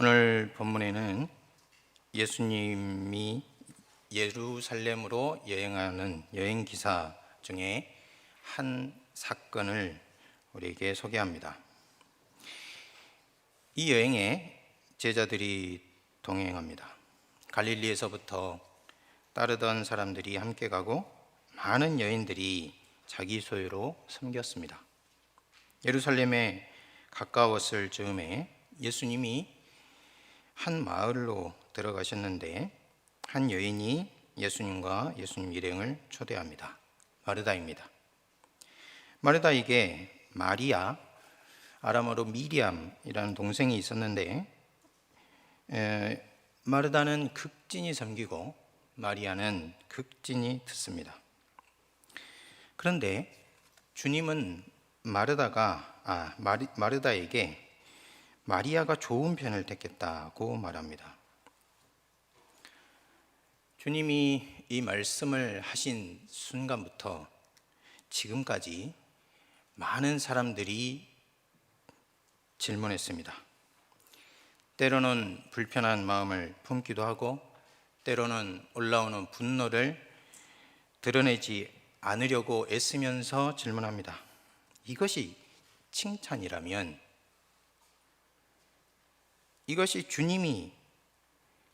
오늘 본문에는 예수님이 예루살렘으로 여행하는 여행 기사 중에 한 사건을 우리에게 소개합니다. 이 여행에 제자들이 동행합니다. 갈릴리에서부터 따르던 사람들이 함께 가고 많은 여인들이 자기 소유로 섬겼습니다. 예루살렘에 가까웠을 즈음에 예수님이 한 마을로 들어가셨는데 한 여인이 예수님과 예수님 일행을 초대합니다. 마르다입니다. 마르다에게 마리아, 아람어로 미리암이라는 동생이 있었는데 마르다는 극진히 섬기고 마리아는 극진히 듣습니다. 그런데 주님은 마르다에게 마리아가 좋은 편을 택했다고 말합니다. 주님이 이 말씀을 하신 순간부터 지금까지 많은 사람들이 질문했습니다. 때로는 불편한 마음을 품기도 하고 때로는 올라오는 분노를 드러내지 않으려고 애쓰면서 질문합니다. 이것이 칭찬이라면, 이것이 주님이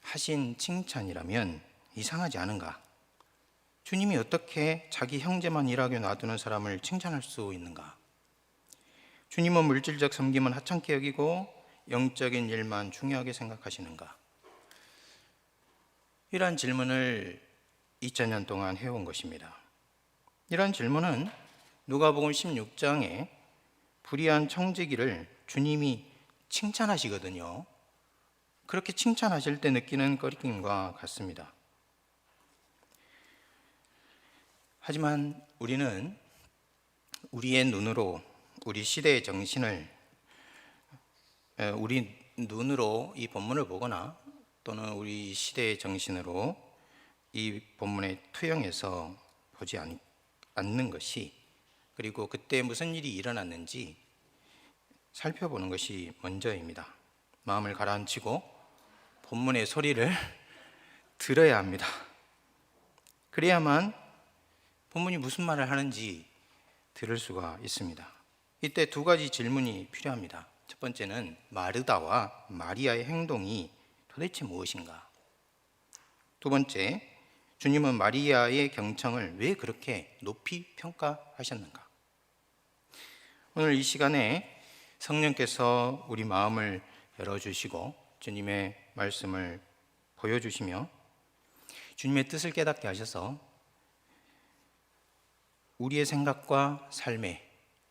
하신 칭찬이라면 이상하지 않은가? 주님이 어떻게 자기 형제만 일하게 놔두는 사람을 칭찬할 수 있는가? 주님은 물질적 섬김은 하찮게 여기고 영적인 일만 중요하게 생각하시는가? 이러한 질문을 2000년 동안 해온 것입니다. 이러한 질문은 누가복음 16장에 불의한 청지기를 주님이 칭찬하시거든요. 그렇게 칭찬하실 때 느끼는 꺼리낌과 같습니다. 하지만 우리는 우리의 눈으로 우리 시대의 정신을 우리 눈으로 이 본문을 보거나 또는 우리 시대의 정신으로 이 본문에 투영해서 보지 않는 것이, 그리고 그때 무슨 일이 일어났는지 살펴보는 것이 먼저입니다. 마음을 가라앉히고 본문의 소리를 들어야 합니다. 그래야만 본문이 무슨 말을 하는지 들을 수가 있습니다. 이때 두 가지 질문이 필요합니다. 첫 번째는 마르다와 마리아의 행동이 도대체 무엇인가? 두 번째, 주님은 마리아의 경청을 왜 그렇게 높이 평가하셨는가? 오늘 이 시간에 성령께서 우리 마음을 열어주시고 주님의 말씀을 보여주시며 주님의 뜻을 깨닫게 하셔서 우리의 생각과 삶에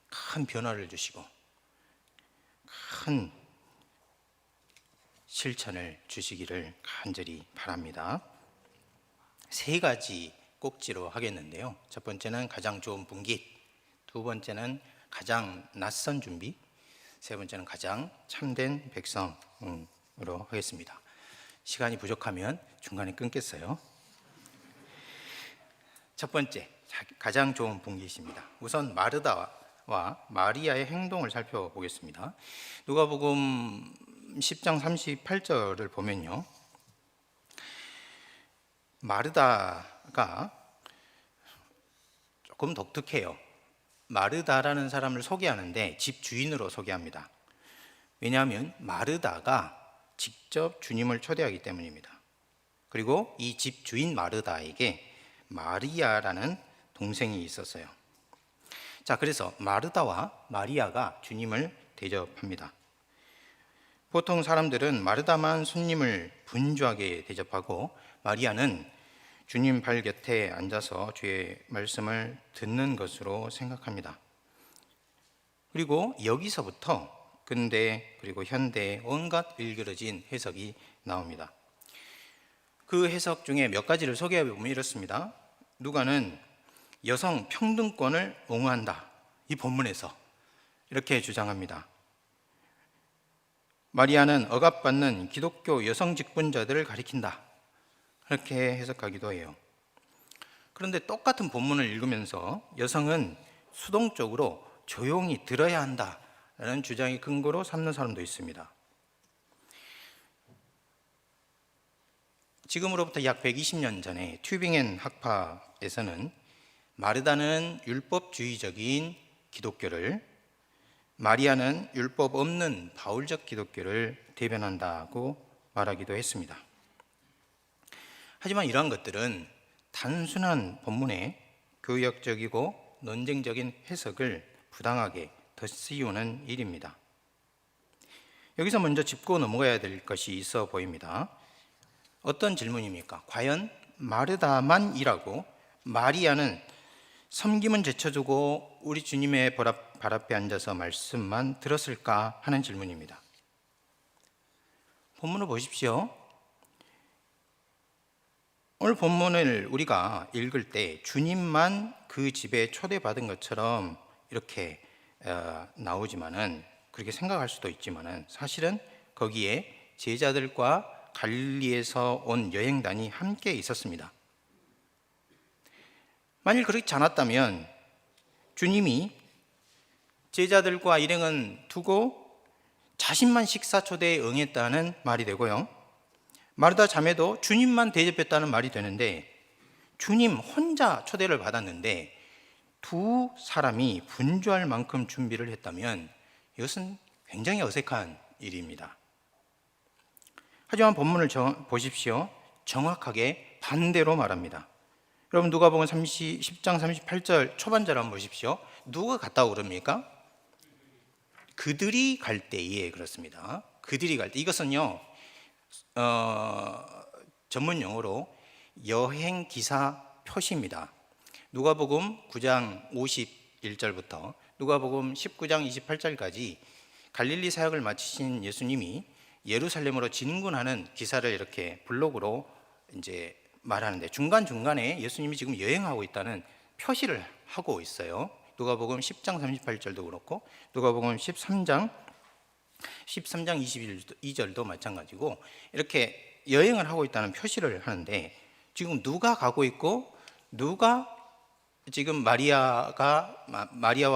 큰 변화를 주시고 큰 실천을 주시기를 간절히 바랍니다. 세 가지 꼭지로 하겠는데요. 첫 번째는 가장 좋은 분깃, 두 번째는 가장 낯선 준비, 세 번째는 가장 참된 백성으로 하겠습니다. 시간이 부족하면 중간에 끊겠어요. 첫 번째, 가장 좋은 분깃입니다. 우선 마르다와 마리아의 행동을 살펴보겠습니다. 누가복음 10장 38절을 보면요, 마르다가 조금 독특해요. 마르다라는 사람을 소개하는데 집주인으로 소개합니다. 왜냐하면 마르다가 직접 주님을 초대하기 때문입니다. 그리고 이 집주인 마르다에게 마리아라는 동생이 있었어요. 자, 그래서 마르다와 마리아가 주님을 대접합니다. 보통 사람들은 마르다만 손님을 분주하게 대접하고 마리아는 주님 발 곁에 앉아서 주의 말씀을 듣는 것으로 생각합니다. 그리고 여기서부터 근대 그리고 현대의 온갖 일그러진 해석이 나옵니다. 그 해석 중에 몇 가지를 소개해보면 이렇습니다. 누가는 여성 평등권을 옹호한다, 이 본문에서 이렇게 주장합니다. 마리아는 억압받는 기독교 여성 직분자들을 가리킨다, 그렇게 해석하기도 해요. 그런데 똑같은 본문을 읽으면서 여성은 수동적으로 조용히 들어야 한다라는 주장의 근거로 삼는 사람도 있습니다. 지금으로부터 약 120년 전에 튜빙엔 학파에서는 마르다는 율법주의적인 기독교를, 마리아는 율법 없는 바울적 기독교를 대변한다고 말하기도 했습니다. 하지만 이러한 것들은 단순한 본문의 교역적이고 논쟁적인 해석을 부당하게 덧씌우는 일입니다. 여기서 먼저 짚고 넘어가야 될 것이 있어 보입니다. 어떤 질문입니까? 과연 마르다만 일하고 마리아는 섬김은 제쳐두고 우리 주님의 발 앞에 앉아서 말씀만 들었을까 하는 질문입니다. 본문을 보십시오. 오늘 본문을 우리가 읽을 때 주님만 그 집에 초대받은 것처럼 이렇게 나오지만은, 그렇게 생각할 수도 있지만은, 사실은 거기에 제자들과 갈릴리에서 온 여행단이 함께 있었습니다. 만일 그렇지 않았다면 주님이 제자들과 일행은 두고 자신만 식사 초대에 응했다는 말이 되고요, 마르다 자매도 주님만 대접했다는 말이 되는데, 주님 혼자 초대를 받았는데 두 사람이 분주할 만큼 준비를 했다면 이것은 굉장히 어색한 일입니다. 하지만 본문을 보십시오. 정확하게 반대로 말합니다. 여러분, 누가복음 10장 38절 초반절 한번 보십시오. 누가 갔다고 그럽니까? 그들이 갈 때에 그렇습니다. 그들이 갈 때. 이것은요, 전문 용어로 여행 기사 표시입니다. 누가복음 9장 51절부터 누가복음 19장 28절까지 갈릴리 사역을 마치신 예수님이 예루살렘으로 진군하는 기사를 이렇게 블록으로 이제 말하는데, 중간중간에 예수님이 지금 여행하고 있다는 표시를 하고 있어요. 누가복음 10장 38절도 그렇고 누가복음 13장 22절도 마찬가지고 이렇게 여행을 하고 있다는 표시를 하는데, 지금 누가 가고 있고 누가 지금 마리아와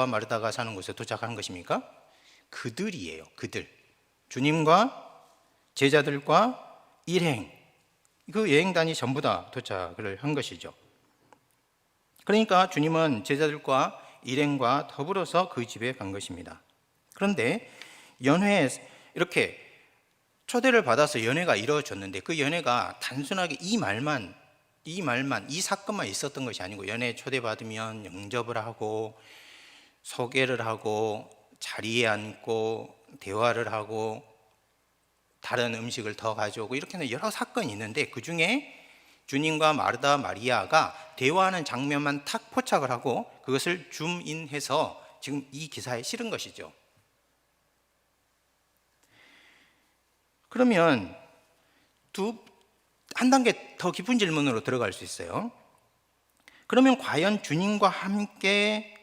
마르다가 사는 곳에 도착한 것입니까? 그들이에요. 그들. 주님과 제자들과 일행, 그 여행단이 전부 다 도착을 한 것이죠. 그러니까 주님은 제자들과 일행과 더불어서 그 집에 간 것입니다. 그런데 연회에 이렇게 초대를 받아서 연회가 이루어졌는데, 그 연회가 단순하게 이 사건만 있었던 것이 아니고, 연회에 초대받으면 영접을 하고 소개를 하고 자리에 앉고 대화를 하고 다른 음식을 더 가져오고, 이렇게 여러 사건이 있는데 그 중에 주님과 마르다 마리아가 대화하는 장면만 탁 포착을 하고 그것을 줌인해서 지금 이 기사에 실은 것이죠. 그러면 한 단계 더 깊은 질문으로 들어갈 수 있어요. 그러면 과연 주님과 함께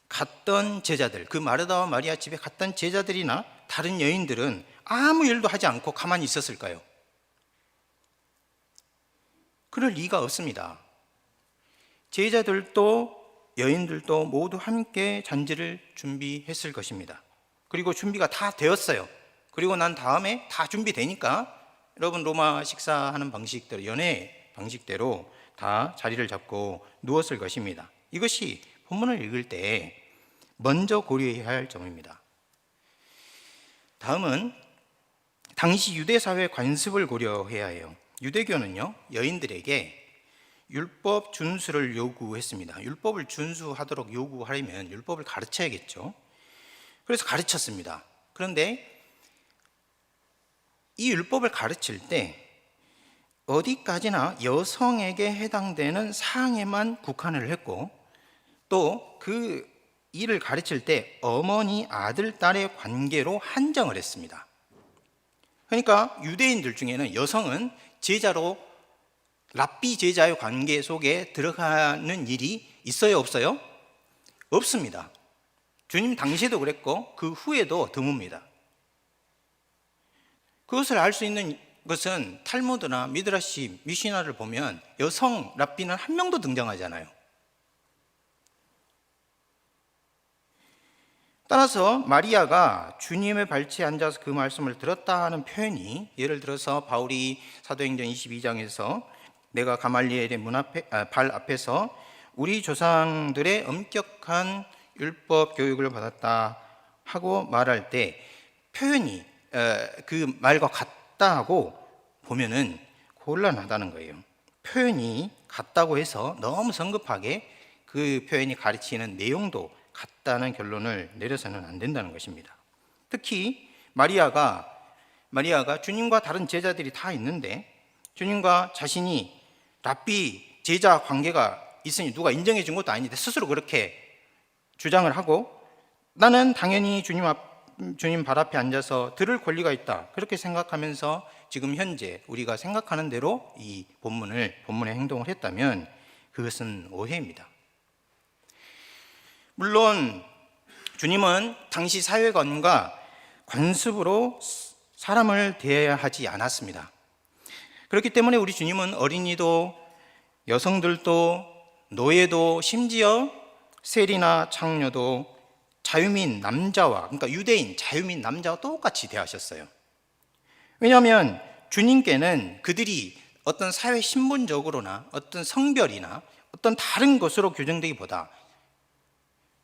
갔던 제자들, 그 마르다와 마리아 집에 갔던 제자들이나 다른 여인들은 아무 일도 하지 않고 가만히 있었을까요? 그럴 리가 없습니다. 제자들도 여인들도 모두 함께 잔치를 준비했을 것입니다. 그리고 준비가 다 되었어요. 그리고 난 다음에 다 준비되니까 여러분, 로마 식사하는 방식대로, 연회 방식대로 다 자리를 잡고 누웠을 것입니다. 이것이 본문을 읽을 때 먼저 고려해야 할 점입니다. 다음은 당시 유대사회 관습을 고려해야 해요. 유대교는요, 여인들에게 율법 준수를 요구했습니다. 율법을 준수하도록 요구하려면 율법을 가르쳐야겠죠. 그래서 가르쳤습니다. 그런데 이 율법을 가르칠 때 어디까지나 여성에게 해당되는 사항에만 국한을 했고, 또 그 일을 가르칠 때 어머니, 아들, 딸의 관계로 한정을 했습니다. 그러니까 유대인들 중에는 여성은 제자로 랍비 제자의 관계 속에 들어가는 일이 있어요, 없어요? 없습니다. 주님 당시에도 그랬고 그 후에도 드뭅니다. 그것을 알 수 있는 것은 탈무드나 미드라시, 미시나를 보면 여성 랍비는 한 명도 등장하지 않아요. 따라서 마리아가 주님의 발치에 앉아서 그 말씀을 들었다 하는 표현이, 예를 들어서 바울이 사도행전 22장에서 내가 가말리엘의 발 앞에서 우리 조상들의 엄격한 율법 교육을 받았다 하고 말할 때 표현이 그 말과 같다 하고 보면은 곤란하다는 거예요. 표현이 같다고 해서 너무 성급하게 그 표현이 가르치는 내용도 같다는 결론을 내려서는 안 된다는 것입니다. 특히 마리아가 주님과 다른 제자들이 다 있는데 주님과 자신이 랍비 제자 관계가 있으니 누가 인정해 준 것도 아닌데 스스로 그렇게 주장을 하고, 나는 당연히 주님 발 앞에 앉아서 들을 권리가 있다 그렇게 생각하면서 지금 현재 우리가 생각하는 대로 이 본문의 행동을 했다면 그것은 오해입니다. 물론 주님은 당시 사회관과 관습으로 사람을 대해야 하지 않았습니다. 그렇기 때문에 우리 주님은 어린이도 여성들도 노예도 심지어 세리나 창녀도 자유민 남자와, 그러니까 유대인 자유민 남자와 똑같이 대하셨어요. 왜냐하면 주님께는 그들이 어떤 사회 신분적으로나 어떤 성별이나 어떤 다른 것으로 규정되기보다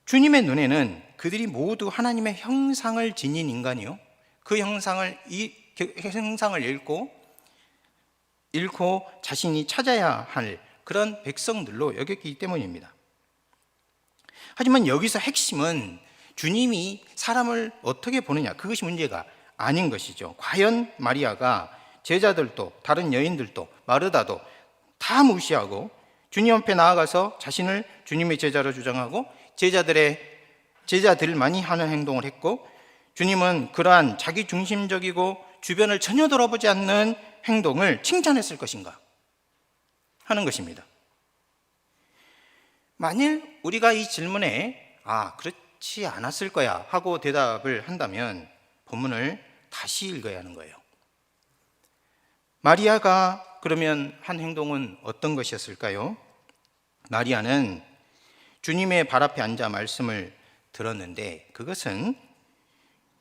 주님의 눈에는 그들이 모두 하나님의 형상을 지닌 인간이요, 그 형상을 잃고 자신이 찾아야 할 그런 백성들로 여겼기 때문입니다. 하지만 여기서 핵심은 주님이 사람을 어떻게 보느냐, 그것이 문제가 아닌 것이죠. 과연 마리아가 제자들도 다른 여인들도 마르다도 다 무시하고 주님 앞에 나아가서 자신을 주님의 제자로 주장하고 제자들만이 하는 행동을 했고, 주님은 그러한 자기 중심적이고 주변을 전혀 돌아보지 않는 행동을 칭찬했을 것인가 하는 것입니다. 만일 우리가 이 질문에 그렇지 않았을 거야 하고 대답을 한다면 본문을 다시 읽어야 하는 거예요. 마리아가 그러면 한 행동은 어떤 것이었을까요? 마리아는 주님의 발 앞에 앉아 말씀을 들었는데 그것은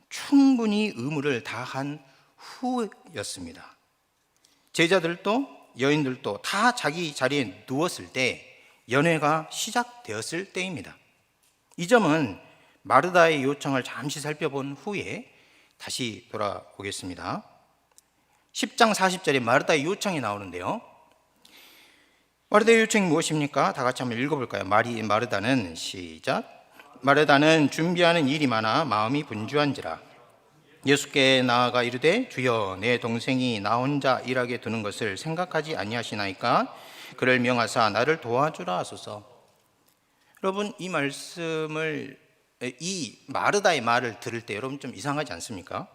충분히 의무를 다한 후였습니다. 제자들도 여인들도 다 자기 자리에 누웠을 때 연회가 시작되었을 때입니다. 이 점은 마르다의 요청을 잠시 살펴본 후에 다시 돌아오겠습니다. 10장 40절에 마르다의 요청이 나오는데요. 마르다의 요청이 무엇입니까? 다 같이 한번 읽어볼까요? 마르다는 시작. 마르다는 준비하는 일이 많아 마음이 분주한지라 예수께 나아가 이르되 주여 내 동생이 나 혼자 일하게 두는 것을 생각하지 아니하시나이까 그를 명하사 나를 도와주라 하소서. 여러분, 이 말씀을, 이 마르다의 말을 들을 때 여러분 좀 이상하지 않습니까?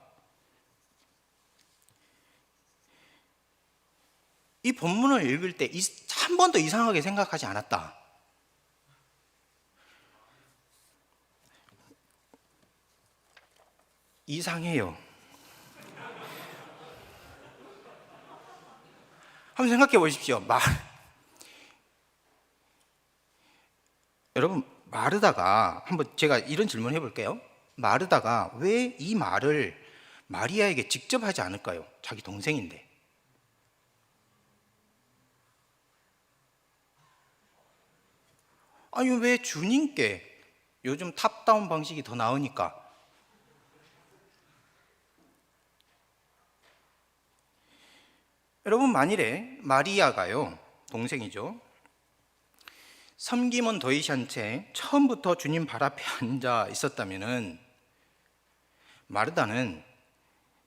이 본문을 읽을 때 한 번도 이상하게 생각하지 않았다. 이상해요. 한번 생각해 보십시오. 여러분, 마르다가, 한번 제가 이런 질문 해볼게요. 마르다가 왜 이 말을 마리아에게 직접 하지 않을까요? 자기 동생인데. 아니, 왜 주님께? 요즘 탑다운 방식이 더 나으니까. 여러분, 만일에 마리아가요, 동생이죠, 섬김은 도이시한 채 처음부터 주님 발 앞에 앉아 있었다면은 마르다는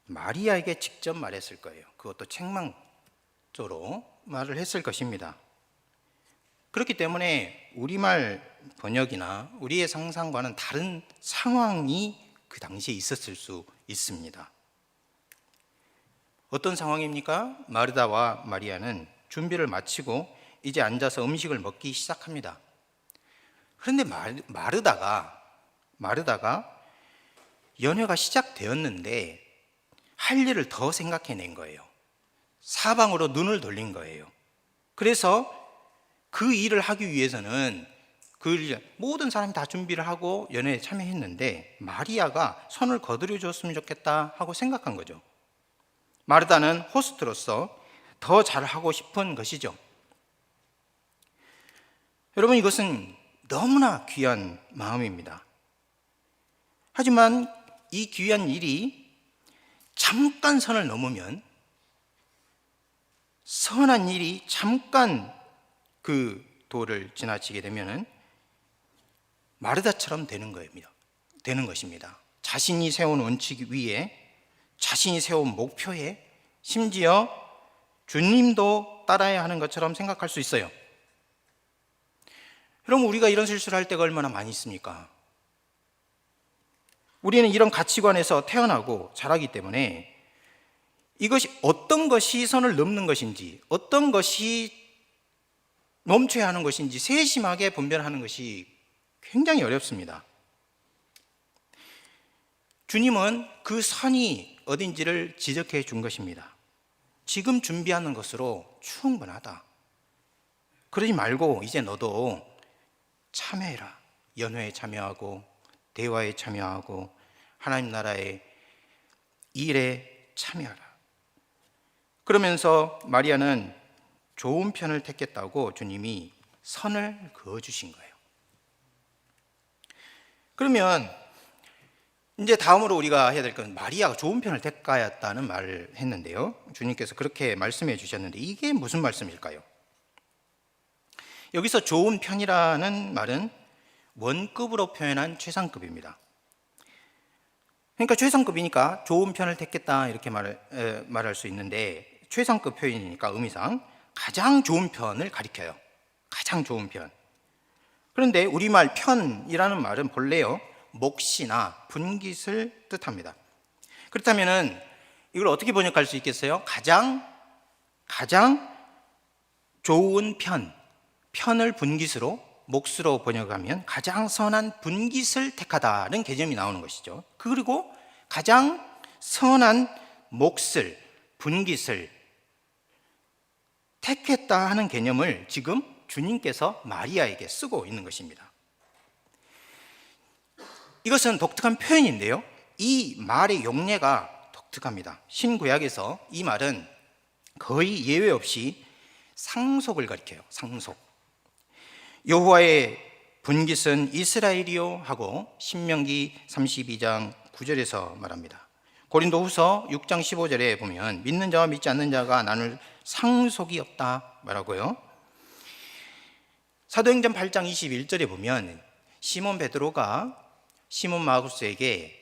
마리아에게 직접 말했을 거예요. 그것도 책망조로 말을 했을 것입니다. 그렇기 때문에 우리말 번역이나 우리의 상상과는 다른 상황이 그 당시에 있었을 수 있습니다. 어떤 상황입니까? 마르다와 마리아는 준비를 마치고 이제 앉아서 음식을 먹기 시작합니다. 그런데 마르다가 연회가 시작되었는데 할 일을 더 생각해낸 거예요. 사방으로 눈을 돌린 거예요. 그래서 그 일을 하기 위해서는 모든 사람이 다 준비를 하고 연회에 참여했는데 마리아가 선을 거두려 줬으면 좋겠다 하고 생각한 거죠. 마르다는 호스트로서 더 잘하고 싶은 것이죠. 여러분, 이것은 너무나 귀한 마음입니다. 하지만 이 귀한 일이 잠깐 선을 넘으면, 선한 일이 잠깐 그 도를 지나치게 되면은 마르다처럼 되는 것입니다. 자신이 세운 원칙 위에, 자신이 세운 목표에, 심지어 주님도 따라야 하는 것처럼 생각할 수 있어요. 여러분, 우리가 이런 실수를 할 때가 얼마나 많이 있습니까? 우리는 이런 가치관에서 태어나고 자라기 때문에 이것이 어떤 것이 선을 넘는 것인지, 어떤 것이 멈춰야 하는 것인지 세심하게 분별하는 것이 굉장히 어렵습니다. 주님은 그 선이 어딘지를 지적해 준 것입니다. 지금 준비하는 것으로 충분하다. 그러지 말고 이제 너도 참여해라. 연회에 참여하고 대화에 참여하고 하나님 나라의 일에 참여하라. 그러면서 마리아는 좋은 편을 택했다고 주님이 선을 그어주신 거예요. 그러면 이제 다음으로 우리가 해야 될 건 마리아가 좋은 편을 택하였다는 말을 했는데요. 주님께서 그렇게 말씀해 주셨는데 이게 무슨 말씀일까요? 여기서 좋은 편이라는 말은 원급으로 표현한 최상급입니다. 그러니까 최상급이니까 좋은 편을 택했다 이렇게 말할 수 있는데, 최상급 표현이니까 의미상 가장 좋은 편을 가리켜요. 가장 좋은 편. 그런데 우리말 편이라는 말은 본래요 몫이나 분깃을 뜻합니다. 그렇다면은 이걸 어떻게 번역할 수 있겠어요? 가장 좋은 편을 분깃으로, 몫으로 번역하면 가장 선한 분깃을 택하다는 개념이 나오는 것이죠. 그리고 가장 선한 몫을, 분깃을 택했다 하는 개념을 지금 주님께서 마리아에게 쓰고 있는 것입니다. 이것은 독특한 표현인데요, 이 말의 용례가 독특합니다. 신구약에서 이 말은 거의 예외 없이 상속을 가리켜요. 상속. 여호와의 분깃은 이스라엘이요 하고 신명기 32장 9절에서 말합니다. 고린도후서 6장 15절에 보면 믿는 자와 믿지 않는 자가 나눌 상속이 없다 말하고요. 사도행전 8장 21절에 보면 시몬 베드로가 시몬 마구스에게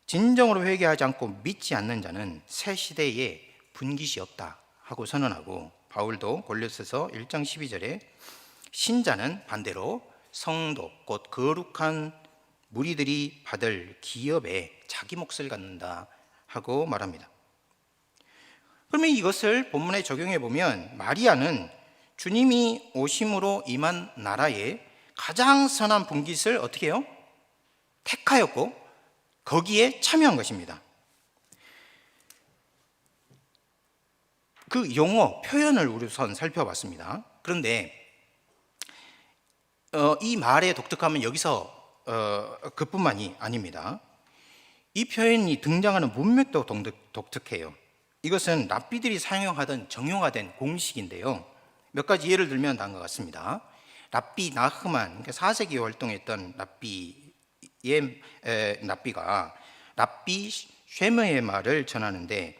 진정으로 회개하지 않고 믿지 않는 자는 새 시대에 분깃이 없다 하고 선언하고, 바울도 골로새서 1장 12절에 신자는 반대로 성도 곧 거룩한 무리들이 받을 기업에 자기 몫을 갖는다 하고 말합니다. 그러면 이것을 본문에 적용해 보면 마리아는 주님이 오심으로 임한 나라에 가장 선한 분깃을 어떻게 해요? 택하였고 거기에 참여한 것입니다. 그 용어, 표현을 우선 살펴봤습니다. 그런데 이 말의 독특함은 여기서 그뿐만이 아닙니다. 이 표현이 등장하는 문맥도 독특해요. 이것은 랍비들이 사용하던 정형화된 공식인데요, 몇 가지 예를 들면 다음과 같습니다. 랍비 나흐만, 4세기에 활동했던 랍비가 랍비 쉐머의 말을 전하는데,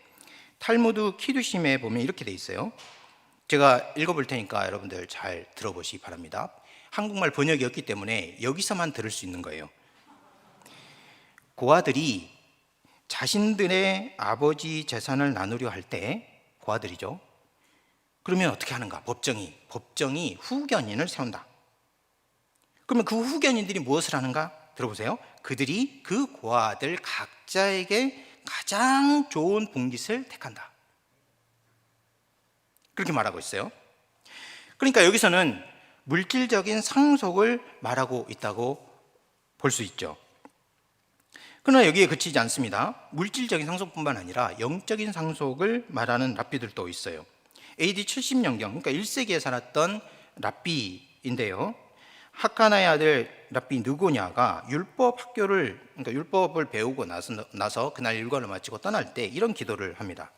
탈무드 키두심에 보면 이렇게 돼 있어요. 제가 읽어볼 테니까 여러분들 잘 들어보시기 바랍니다. 한국말 번역이 없기 때문에 여기서만 들을 수 있는 거예요. 고아들이 자신들의 아버지 재산을 나누려 할 때, 고아들이죠, 그러면 어떻게 하는가? 법정이 후견인을 세운다. 그러면 그 후견인들이 무엇을 하는가? 들어보세요. 그들이 그 고아들 각자에게 가장 좋은 분깃을 택한다. 그렇게 말하고 있어요. 그러니까 여기서는 물질적인 상속을 말하고 있다고 볼 수 있죠. 그러나 여기에 그치지 않습니다. 물질적인 상속뿐만 아니라 영적인 상속을 말하는 랍비들도 있어요. AD 70년경, 그러니까 1세기에 살았던 랍비인데요, 학가나의 아들 랍비 느고냐가 그러니까 율법을 배우고 나서 그날 일과를 마치고 떠날 때 이런 기도를 합니다.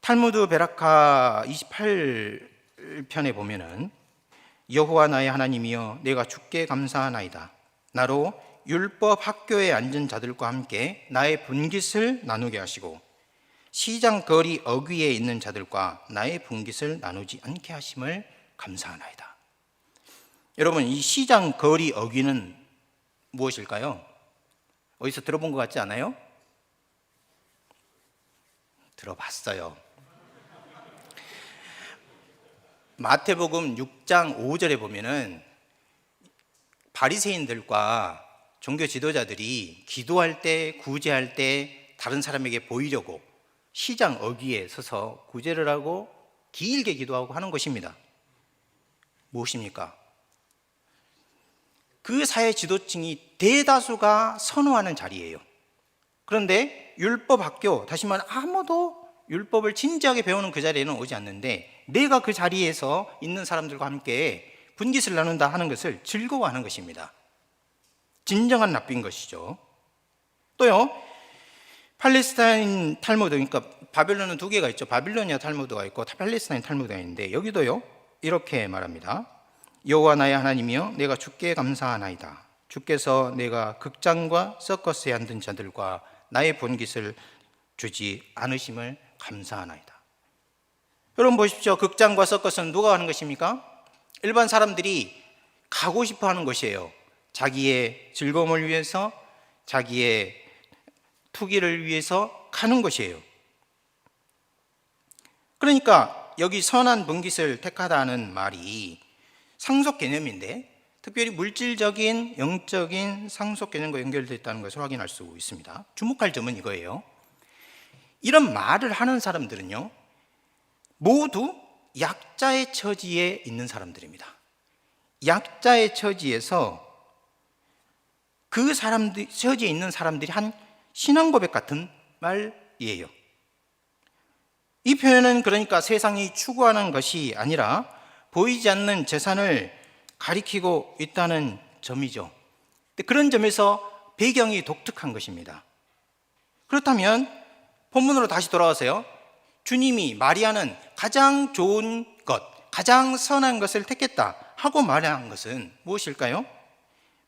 탈무드 베라카 28편에 보면은 여호와 나의 하나님이여 내가 주께 감사하나이다. 나로 율법 학교에 앉은 자들과 함께 나의 분깃을 나누게 하시고 시장 거리 어귀에 있는 자들과 나의 분깃을 나누지 않게 하심을 감사하나이다. 여러분, 이 시장 거리 어귀는 무엇일까요? 어디서 들어본 것 같지 않아요? 들어봤어요. 마태복음 6장 5절에 보면은 바리새인들과 종교 지도자들이 기도할 때, 구제할 때 다른 사람에게 보이려고 시장 어귀에 서서 구제를 하고 길게 기도하고 하는 것입니다. 무엇입니까? 그 사회 지도층이 대다수가 선호하는 자리예요. 그런데 율법 학교, 다시 말해 아무도 율법을 진지하게 배우는 그 자리에는 오지 않는데 내가 그 자리에서 있는 사람들과 함께 분깃을 나눈다 하는 것을 즐거워하는 것입니다. 진정한 랍비인 것이죠. 또요, 팔레스타인 탈무드, 그러니까 바벨론은 두 개가 있죠. 바빌로니아 탈무드가 있고 팔레스타인 탈무드가 있는데 여기도요 이렇게 말합니다. 여호와 나의 하나님이여 내가 주께 감사하나이다. 주께서 내가 극장과 서커스에 앉은 자들과 나의 본깃을 주지 않으심을 감사하나이다. 여러분 보십시오. 극장과 서커스는 누가 하는 것입니까? 일반 사람들이 가고 싶어 하는 것이에요. 자기의 즐거움을 위해서, 자기의 투기를 위해서 가는 것이에요. 그러니까 여기 선한 분깃을 택하다는 말이 상속 개념인데 특별히 물질적인 영적인 상속 개념과 연결되어 있다는 것을 확인할 수 있습니다. 주목할 점은 이거예요. 이런 말을 하는 사람들은요 모두 약자의 처지에 있는 사람들입니다. 약자의 처지에서 그 사람들 처지에 있는 사람들이 한 신앙 고백 같은 말이에요. 이 표현은 그러니까 세상이 추구하는 것이 아니라 보이지 않는 재산을 가리키고 있다는 점이죠. 그런 점에서 배경이 독특한 것입니다. 그렇다면 본문으로 다시 돌아와서요. 주님이 마리아는 가장 좋은 것, 가장 선한 것을 택했다 하고 말한 것은 무엇일까요?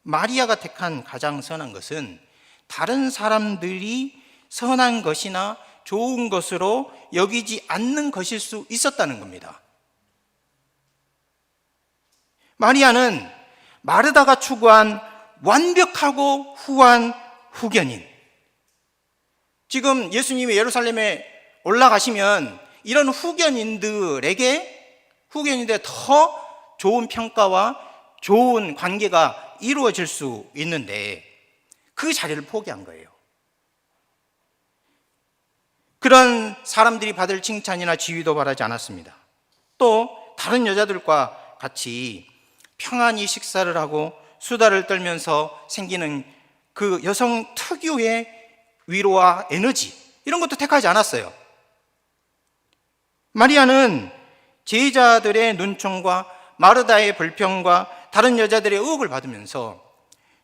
마리아가 택한 가장 선한 것은 다른 사람들이 선한 것이나 좋은 것으로 여기지 않는 것일 수 있었다는 겁니다. 마리아는 마르다가 추구한 완벽하고 후한 후견인. 지금 예수님이 예루살렘에 올라가시면 이런 후견인들의 더 좋은 평가와 좋은 관계가 이루어질 수 있는데 그 자리를 포기한 거예요. 그런 사람들이 받을 칭찬이나 지위도 바라지 않았습니다. 또 다른 여자들과 같이 평안히 식사를 하고 수다를 떨면서 생기는 그 여성 특유의 위로와 에너지, 이런 것도 택하지 않았어요. 마리아는 제자들의 눈총과 마르다의 불평과 다른 여자들의 의혹을 받으면서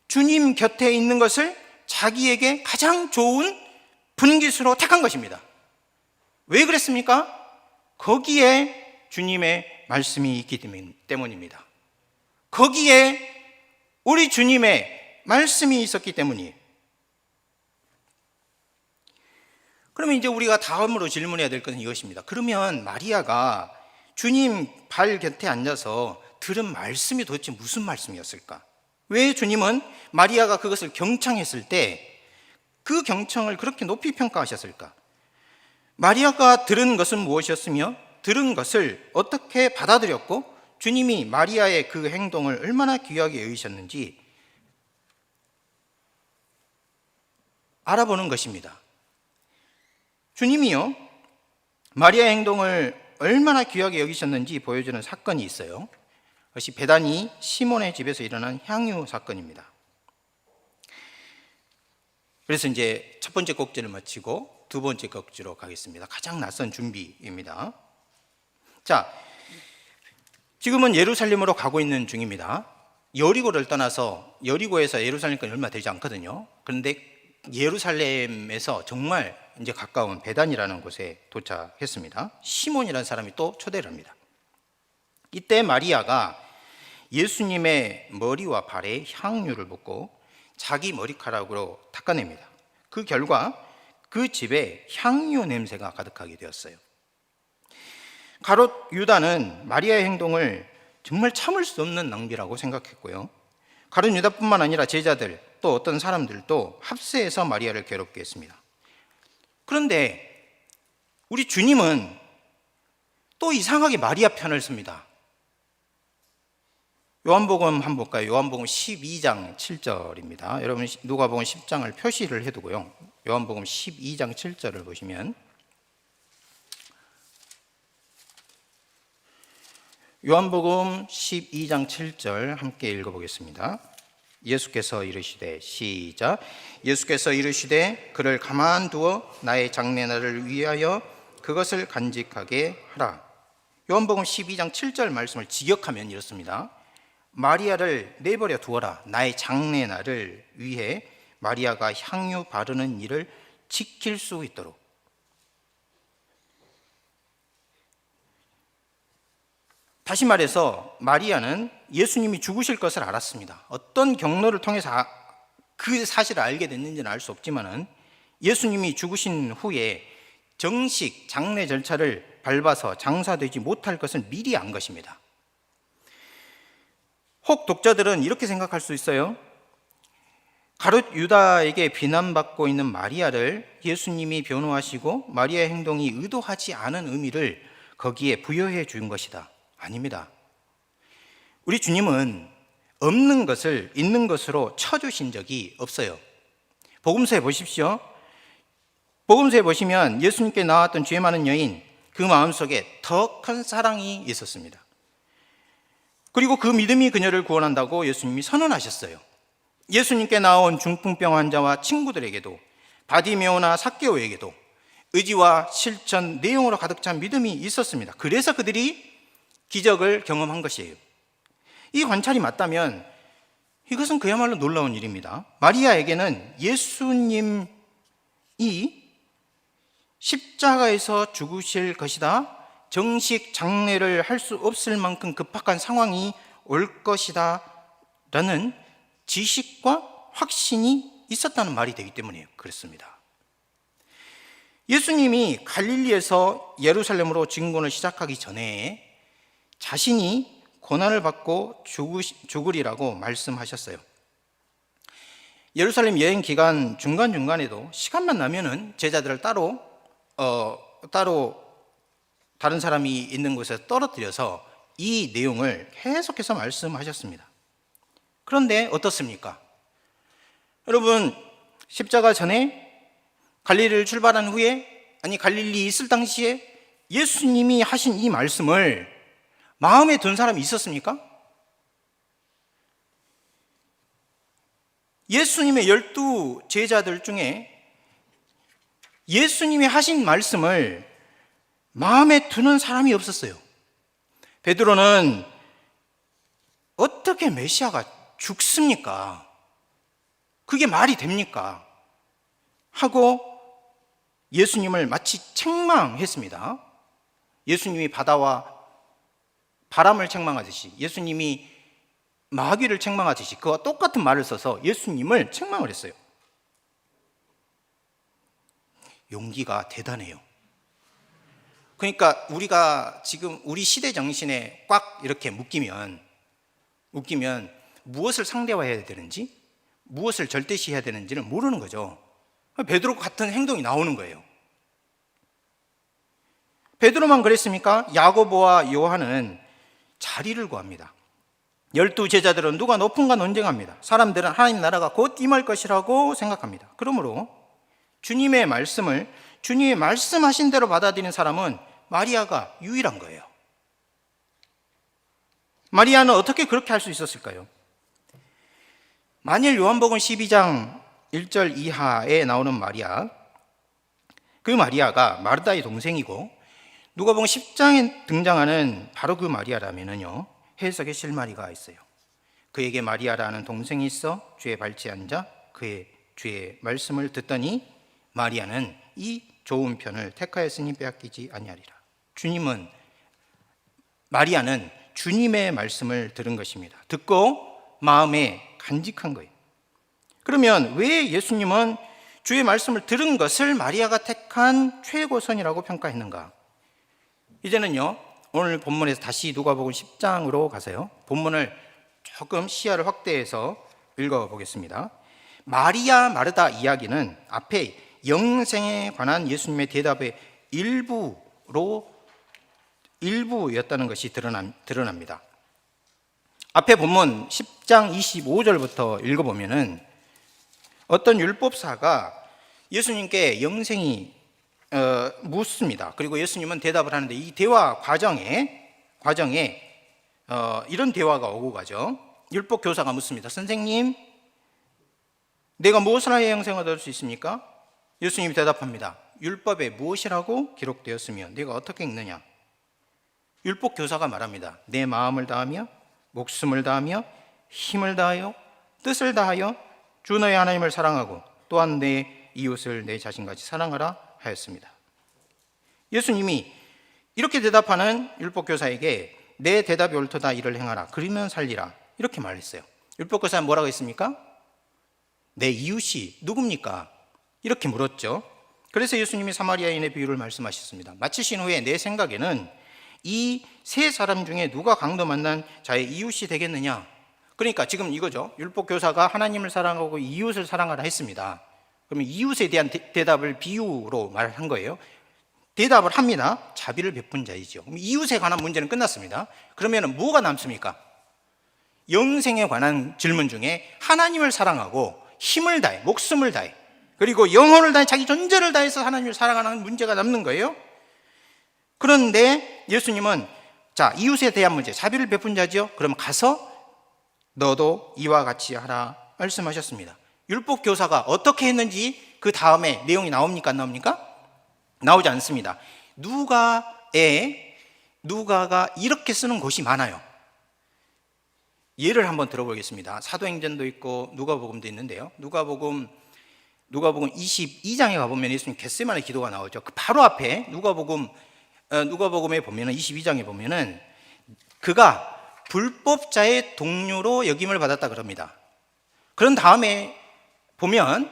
주님 곁에 있는 것을 자기에게 가장 좋은 분깃으로 택한 것입니다. 왜 그랬습니까? 거기에 주님의 말씀이 있기 때문입니다. 거기에 우리 주님의 말씀이 있었기 때문이에요. 그러면 이제 우리가 다음으로 질문해야 될 것은 이것입니다. 그러면 마리아가 주님 발 곁에 앉아서 들은 말씀이 도대체 무슨 말씀이었을까? 왜 주님은 마리아가 그것을 경청했을 때 그 경청을 그렇게 높이 평가하셨을까? 마리아가 들은 것은 무엇이었으며 들은 것을 어떻게 받아들였고 주님이 마리아의 그 행동을 얼마나 귀하게 여기셨는지 알아보는 것입니다. 주님이요 마리아의 행동을 얼마나 귀하게 여기셨는지 보여주는 사건이 있어요. 그것이 베다니 시몬의 집에서 일어난 향유 사건입니다. 그래서 이제 첫 번째 꼭지를 마치고 두 번째 꼭지로 가겠습니다. 가장 낯선 준비입니다. 자, 지금은 예루살렘으로 가고 있는 중입니다. 여리고를 떠나서 여리고에서 예루살렘까지 얼마 되지 않거든요. 그런데 예루살렘에서 정말 이제 가까운 베단이라는 곳에 도착했습니다. 시몬이라는 사람이 또 초대를 합니다. 이때 마리아가 예수님의 머리와 발에 향유를 붓고 자기 머리카락으로 닦아냅니다. 그 결과 그 집에 향유 냄새가 가득하게 되었어요. 가롯 유다는 마리아의 행동을 정말 참을 수 없는 낭비라고 생각했고요. 가룟 유다뿐만 아니라 제자들 또 어떤 사람들도 합세해서 마리아를 괴롭게 했습니다. 그런데 우리 주님은 또 이상하게 마리아 편을 씁니다. 요한복음 한번 볼까요? 요한복음 12장 7절입니다. 여러분 누가복음 10장을 표시를 해두고요. 요한복음 12장 7절을 보시면 요한복음 12장 7절 함께 읽어보겠습니다. 예수께서 이르시되 시작. 예수께서 이르시되 그를 가만두어 나의 장래날을 위하여 그것을 간직하게 하라. 요한복음 12장 7절 말씀을 직역하면 이렇습니다. 마리아를 내버려 두어라. 나의 장래날을 위해 마리아가 향유 바르는 일을 지킬 수 있도록. 다시 말해서 마리아는 예수님이 죽으실 것을 알았습니다. 어떤 경로를 통해서 그 사실을 알게 됐는지는 알 수 없지만은 예수님이 죽으신 후에 정식 장례 절차를 밟아서 장사되지 못할 것을 미리 안 것입니다. 혹 독자들은 이렇게 생각할 수 있어요. 가룟 유다에게 비난받고 있는 마리아를 예수님이 변호하시고 마리아의 행동이 의도하지 않은 의미를 거기에 부여해 준 것이다. 아닙니다. 우리 주님은 없는 것을 있는 것으로 쳐주신 적이 없어요. 복음서에 보십시오. 복음서에 보시면 예수님께 나왔던 죄 많은 여인, 그 마음속에 더 큰 사랑이 있었습니다. 그리고 그 믿음이 그녀를 구원한다고 예수님이 선언하셨어요. 예수님께 나온 중풍병 환자와 친구들에게도 바디메오나 삭개오에게도 의지와 실천, 내용으로 가득 찬 믿음이 있었습니다. 그래서 그들이 기적을 경험한 것이에요. 이 관찰이 맞다면 이것은 그야말로 놀라운 일입니다. 마리아에게는 예수님이 십자가에서 죽으실 것이다, 정식 장례를 할 수 없을 만큼 급박한 상황이 올 것이다 라는 지식과 확신이 있었다는 말이 되기 때문에 그렇습니다. 예수님이 갈릴리에서 예루살렘으로 진군을 시작하기 전에 자신이 고난을 받고 죽으리라고 말씀하셨어요. 예루살렘 여행 기간 중간중간에도 시간만 나면은 제자들을 따로 다른 사람이 있는 곳에 떨어뜨려서 이 내용을 계속해서 말씀하셨습니다. 그런데 어떻습니까? 여러분, 십자가 전에 갈릴리를 출발한 후에, 갈릴리 있을 당시에 예수님이 하신 이 말씀을 마음에 든 사람이 있었습니까? 예수님의 12 제자들 중에 예수님이 하신 말씀을 마음에 드는 사람이 없었어요. 베드로는 어떻게 메시아가 죽습니까? 그게 말이 됩니까? 하고 예수님을 마치 책망했습니다. 예수님이 바다와 바람을 책망하듯이, 예수님이 마귀를 책망하듯이 그와 똑같은 말을 써서 예수님을 책망을 했어요. 용기가 대단해요. 그러니까 우리가 지금 우리 시대 정신에 꽉 이렇게 묶이면 무엇을 상대화해야 되는지, 무엇을 절대시해야 되는지를 모르는 거죠. 베드로 같은 행동이 나오는 거예요. 베드로만 그랬습니까? 야고보와 요한은 자리를 구합니다. 12 제자들은 누가 높은가 논쟁합니다. 사람들은 하나님 나라가 곧 임할 것이라고 생각합니다. 그러므로 주님의 말씀을 주님이 말씀하신 대로 받아들이는 사람은 마리아가 유일한 거예요. 마리아는 어떻게 그렇게 할 수 있었을까요? 만일 요한복음 12장 1절 이하에 나오는 마리아, 그 마리아가 마르다의 동생이고 누가복음 10장에 등장하는 바로 그 마리아라면은요, 해석에 실마리가 있어요. 그에게 마리아라는 동생이 있어 주의 발치에 앉아 그의 주의 말씀을 듣더니 마리아는 이 좋은 편을 택하였으니 빼앗기지 아니하리라. 마리아는 주님의 말씀을 들은 것입니다. 듣고 마음에 간직한 거예요. 그러면 왜 예수님은 주의 말씀을 들은 것을 마리아가 택한 최고선이라고 평가했는가? 이제는요, 오늘 본문에서 다시 누가복음 10장으로 가서요, 본문을 조금 시야를 확대해서 읽어보겠습니다. 마리아 마르다 이야기는 앞에 영생에 관한 예수님의 대답의 일부였다는 것이 드러납니다. 앞에 본문 10장 25절부터 읽어보면은 어떤 율법사가 예수님께 영생이 묻습니다. 그리고 예수님은 대답을 하는데 이 대화 과정에 이런 대화가 오고 가죠. 율법 교사가 묻습니다. 선생님, 내가 무엇을 하여 영생을 얻을 수 있습니까? 예수님이 대답합니다. 율법에 무엇이라고 기록되었으며 네가 어떻게 읽느냐? 율법 교사가 말합니다. 내 마음을 다하며 목숨을 다하며 힘을 다하여 뜻을 다하여 주 너의 하나님을 사랑하고 또한 내 이웃을 내 자신같이 사랑하라 하였습니다. 예수님이 이렇게 대답하는 율법 교사에게 내 대답이 옳도다 이를 행하라 그러면 살리라 이렇게 말했어요. 율법 교사는 뭐라고 했습니까? 내 이웃이 누굽니까? 이렇게 물었죠. 그래서 예수님이 사마리아인의 비유를 말씀하셨습니다. 마치신 후에 내 생각에는 이 세 사람 중에 누가 강도 만난 자의 이웃이 되겠느냐? 그러니까 지금 이거죠. 율법 교사가 하나님을 사랑하고 이웃을 사랑하라 했습니다. 그러면 이웃에 대한 대답을 비유로 말한 거예요. 대답을 합니다. 자비를 베푼 자이죠. 이웃에 관한 문제는 끝났습니다. 그러면 뭐가 남습니까? 영생에 관한 질문 중에 하나님을 사랑하고 힘을 다해, 목숨을 다해, 그리고 영혼을 다해 자기 존재를 다해서 하나님을 사랑하는 문제가 남는 거예요. 그런데 예수님은 자, 이웃에 대한 문제, 자비를 베푼 자죠. 그럼 가서 너도 이와 같이 하라 말씀하셨습니다. 율법 교사가 어떻게 했는지 그 다음에 내용이 나옵니까? 안 나옵니까? 나오지 않습니다. 누가가 이렇게 쓰는 곳이 많아요. 예를 한번 들어보겠습니다. 사도행전도 있고 누가복음도 있는데요. 누가복음 22장에 가보면 예수님 겟세마네 기도가 나오죠. 그 바로 앞에 누가복음에 보면은 22장에 보면은 그가 불법자의 동료로 여김을 받았다 그럽니다. 그런 다음에 보면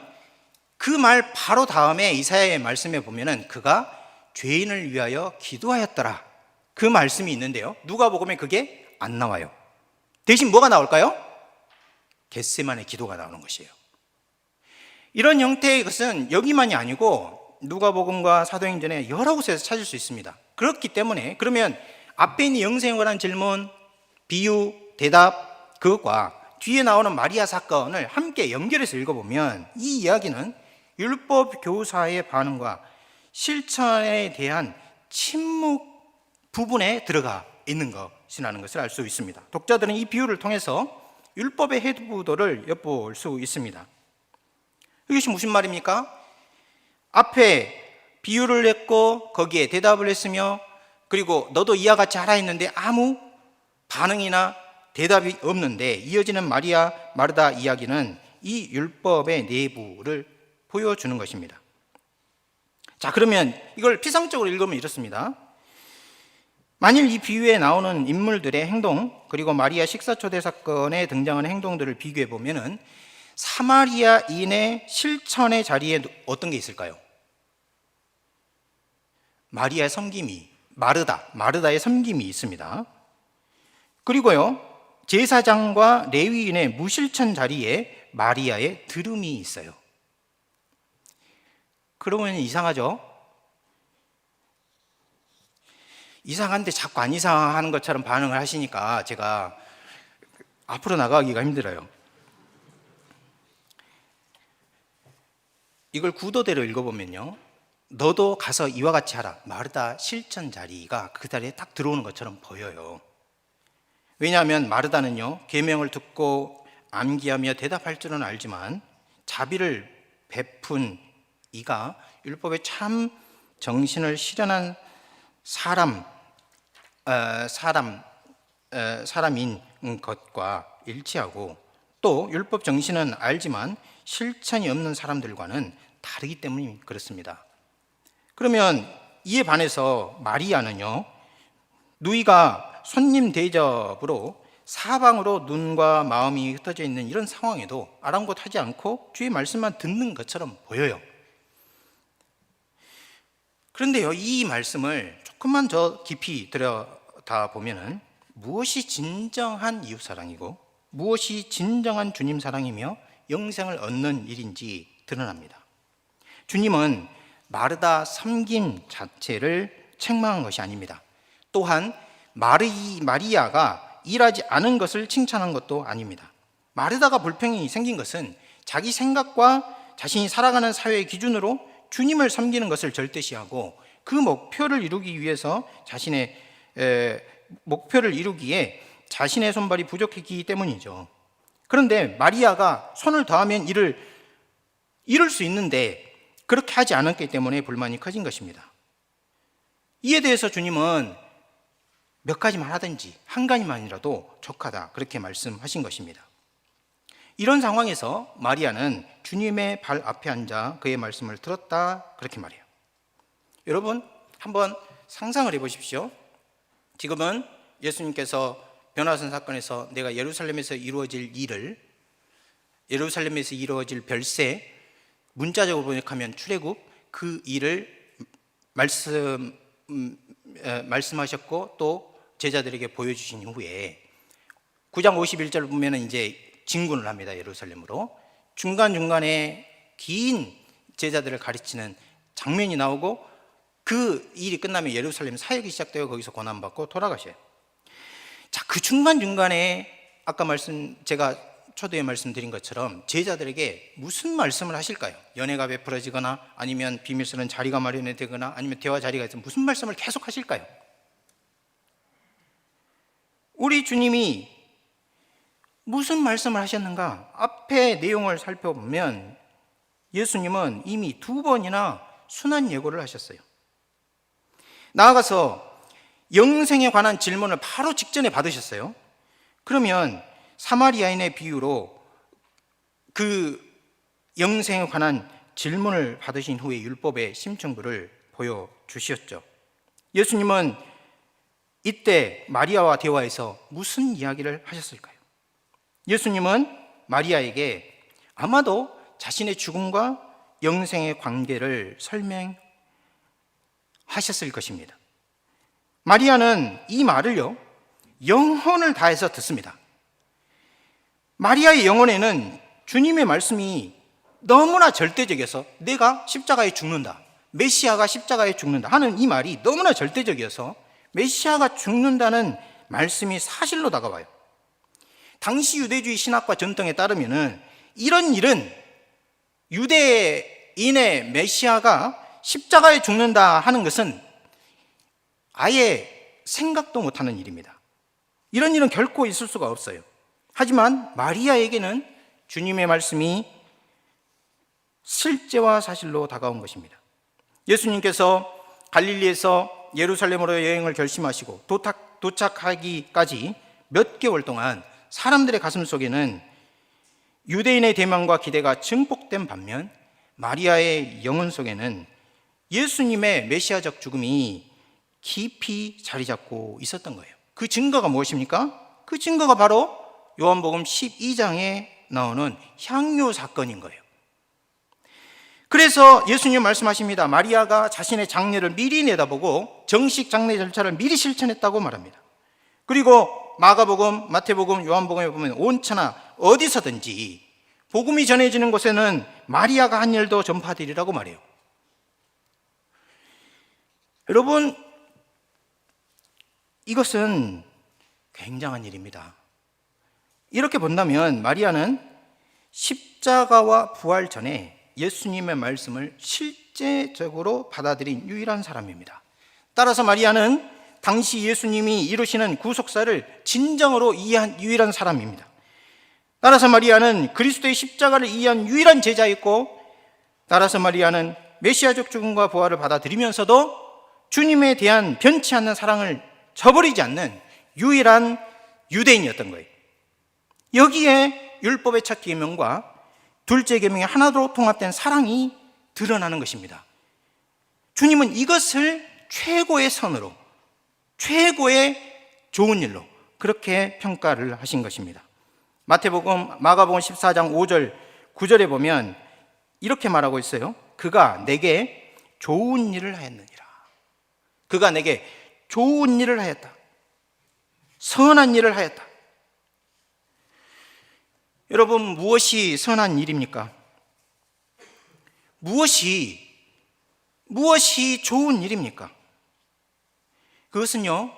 그 말 바로 다음에 이사야의 말씀에 보면은 그가 죄인을 위하여 기도하였더라 그 말씀이 있는데요. 누가복음에 그게 안 나와요. 대신 뭐가 나올까요? 겟세마네 기도가 나오는 것이에요. 이런 형태의 것은 여기만이 아니고 누가복음과 사도행전에 여러 곳에서 찾을 수 있습니다. 그렇기 때문에 그러면 앞에 있는 영생에 관한 질문, 비유, 대답 그것과 뒤에 나오는 마리아 사건을 함께 연결해서 읽어보면 이 이야기는 율법 교사의 반응과 실천에 대한 침묵 부분에 들어가 있는 것이라는 것을 알 수 있습니다. 독자들은 이 비유를 통해서 율법의 해부도를 엿볼 수 있습니다. 이것이 무슨 말입니까? 앞에 비유를 했고 거기에 대답을 했으며 그리고 너도 이와 같이 하라 했는데 아무 반응이나 대답이 없는데 이어지는 마리아 마르다 이야기는 이 율법의 내부를 보여주는 것입니다. 자, 그러면 이걸 피상적으로 읽으면 이렇습니다. 만일 이 비유에 나오는 인물들의 행동 그리고 마리아 식사 초대 사건에 등장하는 행동들을 비교해 보면은 사마리아인의 실천의 자리에 어떤 게 있을까요? 마리아의 섬김이 마르다의 섬김이 있습니다. 그리고요 제사장과 레위인의 무실천 자리에 마리아의 들음이 있어요. 그러면 이상하죠? 이상한데 자꾸 안 이상하는 것처럼 반응을 하시니까 제가 앞으로 나가기가 힘들어요. 이걸 구도대로 읽어보면요 너도 가서 이와 같이 하라 마르다 실천 자리가 그 자리에 딱 들어오는 것처럼 보여요. 왜냐하면 마르다는요 계명을 듣고 암기하며 대답할 줄은 알지만 자비를 베푼 이가 율법의 참 정신을 실현한 사람, 사람인 것과 일치하고 또 율법 정신은 알지만 실천이 없는 사람들과는 다르기 때문이 그렇습니다. 그러면 이에 반해서 마리아는요, 누이가 손님 대접으로 사방으로 눈과 마음이 흩어져 있는 이런 상황에도 아랑곳하지 않고 주의 말씀만 듣는 것처럼 보여요. 그런데요, 이 말씀을 조금만 더 깊이 들여다보면은 무엇이 진정한 이웃사랑이고 무엇이 진정한 주님 사랑이며 영생을 얻는 일인지 드러납니다. 주님은 마르다 섬김 자체를 책망한 것이 아닙니다. 또한 마리아가 일하지 않은 것을 칭찬한 것도 아닙니다. 마르다가 불평이 생긴 것은 자기 생각과 자신이 살아가는 사회의 기준으로 주님을 섬기는 것을 절대시하고 그 목표를 이루기 위해서 목표를 이루기에 자신의 손발이 부족했기 때문이죠. 그런데 마리아가 손을 더하면 이룰 수 있는데 그렇게 하지 않았기 때문에 불만이 커진 것입니다. 이에 대해서 주님은 몇 가지만 하든지 한 가지만이라도 족하다, 그렇게 말씀하신 것입니다. 이런 상황에서 마리아는 주님의 발 앞에 앉아 그의 말씀을 들었다, 그렇게 말해요. 여러분, 한번 상상을 해보십시오. 지금은 예수님께서 변화산 사건에서 내가 예루살렘에서 이루어질 별세, 문자적으로 번역하면 출애굽, 그 일을 말씀하셨고 또 제자들에게 보여주신 후에 9장 51절을 보면 이제 진군을 합니다. 예루살렘으로. 중간중간에 긴 제자들을 가르치는 장면이 나오고 그 일이 끝나면 예루살렘 사역이 시작되어 거기서 고난받고 돌아가셔요. 자, 그 중간중간에 아까 제가 초대에 말씀드린 것처럼 제자들에게 무슨 말씀을 하실까요? 연회가 베풀어지거나 아니면 비밀스러운 자리가 마련되거나 아니면 대화 자리가 있으면 무슨 말씀을 계속 하실까요? 우리 주님이 무슨 말씀을 하셨는가? 앞에 내용을 살펴보면 예수님은 이미 2번이나 순환 예고를 하셨어요. 나아가서 영생에 관한 질문을 바로 직전에 받으셨어요. 그러면 사마리아인의 비유로 그 영생에 관한 질문을 받으신 후에 율법의 심층부를 보여주셨죠. 예수님은 이때 마리아와 대화에서 무슨 이야기를 하셨을까요? 예수님은 마리아에게 아마도 자신의 죽음과 영생의 관계를 설명하셨을 것입니다. 마리아는 이 말을요, 영혼을 다해서 듣습니다. 마리아의 영혼에는 주님의 말씀이 너무나 절대적이어서 내가 십자가에 죽는다, 메시아가 십자가에 죽는다 하는 이 말이 너무나 절대적이어서 메시아가 죽는다는 말씀이 사실로 다가와요. 당시 유대주의 신학과 전통에 따르면 이런 일은 유대인의 메시아가 십자가에 죽는다 하는 것은 아예 생각도 못하는 일입니다. 이런 일은 결코 있을 수가 없어요. 하지만 마리아에게는 주님의 말씀이 실제와 사실로 다가온 것입니다. 예수님께서 갈릴리에서 예루살렘으로 여행을 결심하시고 도착하기까지 몇 개월 동안 사람들의 가슴 속에는 유대인의 대망과 기대가 증폭된 반면 마리아의 영혼 속에는 예수님의 메시아적 죽음이 깊이 자리 잡고 있었던 거예요. 그 증거가 무엇입니까? 그 증거가 바로 요한복음 12장에 나오는 향유 사건인 거예요. 그래서 예수님 말씀하십니다. 마리아가 자신의 장례를 미리 내다보고 정식 장례 절차를 미리 실천했다고 말합니다. 그리고 마가복음, 마태복음, 요한복음에 보면 온천하 어디서든지 복음이 전해지는 곳에는 마리아가 한 일도 전파되리라고 말해요. 여러분, 이것은 굉장한 일입니다. 이렇게 본다면 마리아는 십자가와 부활 전에 예수님의 말씀을 실제적으로 받아들인 유일한 사람입니다. 따라서 마리아는 당시 예수님이 이루시는 구속사를 진정으로 이해한 유일한 사람입니다. 따라서 마리아는 그리스도의 십자가를 이해한 유일한 제자였고, 따라서 마리아는 메시아적 죽음과 부활을 받아들이면서도 주님에 대한 변치 않는 사랑을 저버리지 않는 유일한 유대인이었던 거예요. 여기에 율법의 첫 계명과 둘째 계명이 하나로 통합된 사랑이 드러나는 것입니다. 주님은 이것을 최고의 선으로, 최고의 좋은 일로 그렇게 평가를 하신 것입니다. 마가복음 14장 5절 9절에 보면 이렇게 말하고 있어요. 그가 내게 좋은 일을 하였느니라. 그가 내게 좋은 일을 하였다. 선한 일을 하였다. 여러분, 무엇이 선한 일입니까? 무엇이 좋은 일입니까? 그것은요,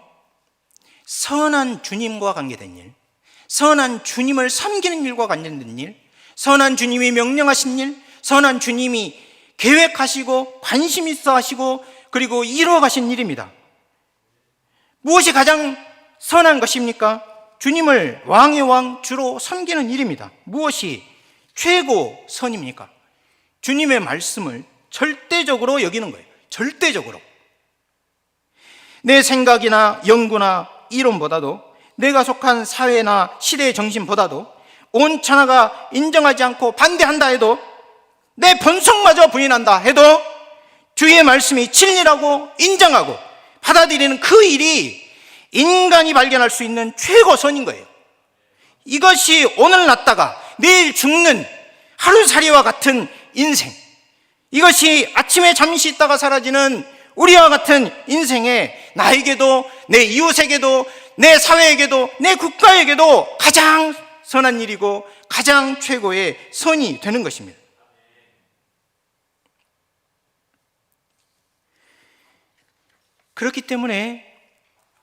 선한 주님과 관계된 일, 선한 주님을 섬기는 일과 관련된 일, 선한 주님이 명령하신 일, 선한 주님이 계획하시고 관심 있어 하시고 그리고 이루어 가신 일입니다. 무엇이 가장 선한 것입니까? 주님을 왕의 왕 주로 섬기는 일입니다. 무엇이 최고 선입니까? 주님의 말씀을 절대적으로 여기는 거예요. 절대적으로. 내 생각이나 연구나 이론보다도, 내가 속한 사회나 시대의 정신보다도, 온 천하가 인정하지 않고 반대한다 해도, 내 본성마저 부인한다 해도 주의 말씀이 진리라고 인정하고 받아들이는 그 일이 인간이 발견할 수 있는 최고선인 거예요. 이것이 오늘 났다가 내일 죽는 하루살이와 같은 인생, 이것이 아침에 잠시 있다가 사라지는 우리와 같은 인생에 나에게도, 내 이웃에게도, 내 사회에게도, 내 국가에게도 가장 선한 일이고 가장 최고의 선이 되는 것입니다. 그렇기 때문에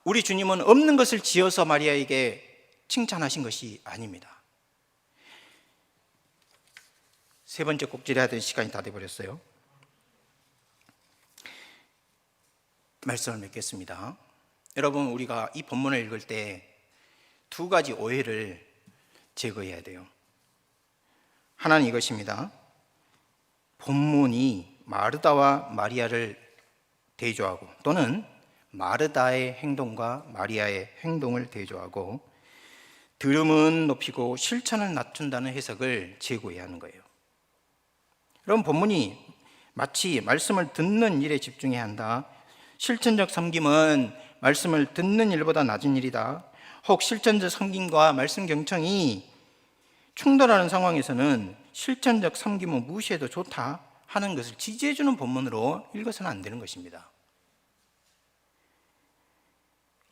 우리 주님은 없는 것을 지어서 마리아에게 칭찬하신 것이 아닙니다. 세 번째 꼭지를 하던 시간이 다 돼버렸어요. 말씀을 맺겠습니다. 여러분, 우리가 이 본문을 읽을 때 두 가지 오해를 제거해야 돼요. 하나는 이것입니다. 본문이 마르다와 마리아를 대조하고, 또는 마르다의 행동과 마리아의 행동을 대조하고 들음은 높이고 실천을 낮춘다는 해석을 제고해야 하는 거예요. 여러분, 본문이 마치 말씀을 듣는 일에 집중해야 한다, 실천적 섬김은 말씀을 듣는 일보다 낮은 일이다, 혹 실천적 섬김과 말씀 경청이 충돌하는 상황에서는 실천적 섬김은 무시해도 좋다 하는 것을 지지해주는 본문으로 읽어서는 안 되는 것입니다.